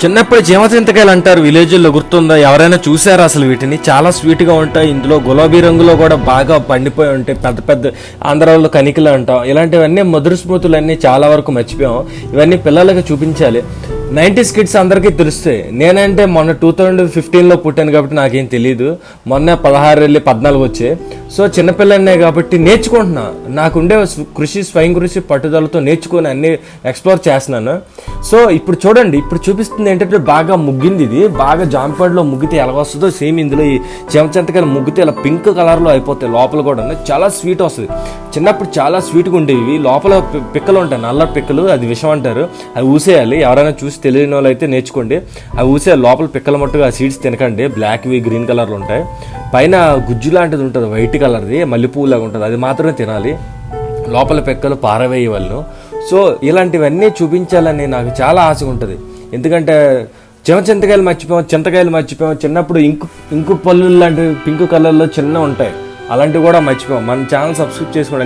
చిన్నప్పుడు జీమచింతకాయలు అంటారు విలేజ్లో, గుర్తుందా? ఎవరైనా చూసారా అసలు వీటిని? చాలా స్వీట్గా ఉంటాయి. ఇందులో గులాబీ రంగులో కూడా బాగా పండిపోయి ఉంటాయి. పెద్ద పెద్ద ఆంధ్రాలో కనికలు అంటాం. ఇలాంటివన్నీ మధుర స్మృతులన్నీ చాలా వరకు మర్చిపోయాం. ఇవన్నీ పిల్లలకి చూపించాలి. 90s కిడ్స్ అందరికీ తెలుస్తాయి. నేనంటే మొన్న 2015లో పుట్టాను కాబట్టి నాకేం తెలియదు. మొన్న 16 వెళ్ళి 14 వచ్చాయి. సో చిన్నపిల్లనే కాబట్టి నేర్చుకుంటున్నా. నాకుండే కృషి, స్వయం కృషి, పట్టుదలతో నేర్చుకొని అన్ని ఎక్స్ప్లోర్ చేస్తున్నాను. సో ఇప్పుడు చూడండి, ఇప్పుడు చూపిస్తుంది ఏంటంటే బాగా ముగ్గింది. ఇది బాగా జాంపేడలో ముగ్గితే ఎలా వస్తుందో సేమ్ ఇందులో ఈ చెమచంతకాయలు ముగ్గితే ఇలా పింక్ కలర్లో అయిపోతాయి. లోపల కూడా చాలా స్వీట్ వస్తుంది. చిన్నప్పుడు చాలా స్వీట్గా ఉండేవి. లోపల పిక్కలు ఉంటాయి, నల్ల పిక్కలు, అది విషం అంటారు. అవి ఊసేయాలి. ఎవరైనా చూసి తెలియని వాళ్ళు అయితే నేర్చుకోండి. అవి ఊసేయాలి. లోపల పిక్కల మట్టుగా ఆ సీడ్స్ తినకండి. బ్లాక్వి, గ్రీన్ కలర్లో ఉంటాయి. పైన గుజ్జు లాంటిది ఉంటుంది, వైట్ కలర్ది, మల్లెపూలాగా ఉంటుంది, అది మాత్రమే తినాలి. లోపల పిక్కలు పారవేయవలను. సో ఇలాంటివన్నీ చూపించాలని నాకు చాలా ఆశ ఉంటుంది. ఎందుకంటే చింతకాయలు మర్చిపోయాం, చింతకాయలు మర్చిపోయాం. చిన్నప్పుడు ఇంకు పళ్ళు లాంటివి పింక్ కలర్లో చిన్న ఉంటాయి, అలాంటివి కూడా మర్చిపోయాం. మన ఛానల్ సబ్స్క్రైబ్ చేసుకోండి.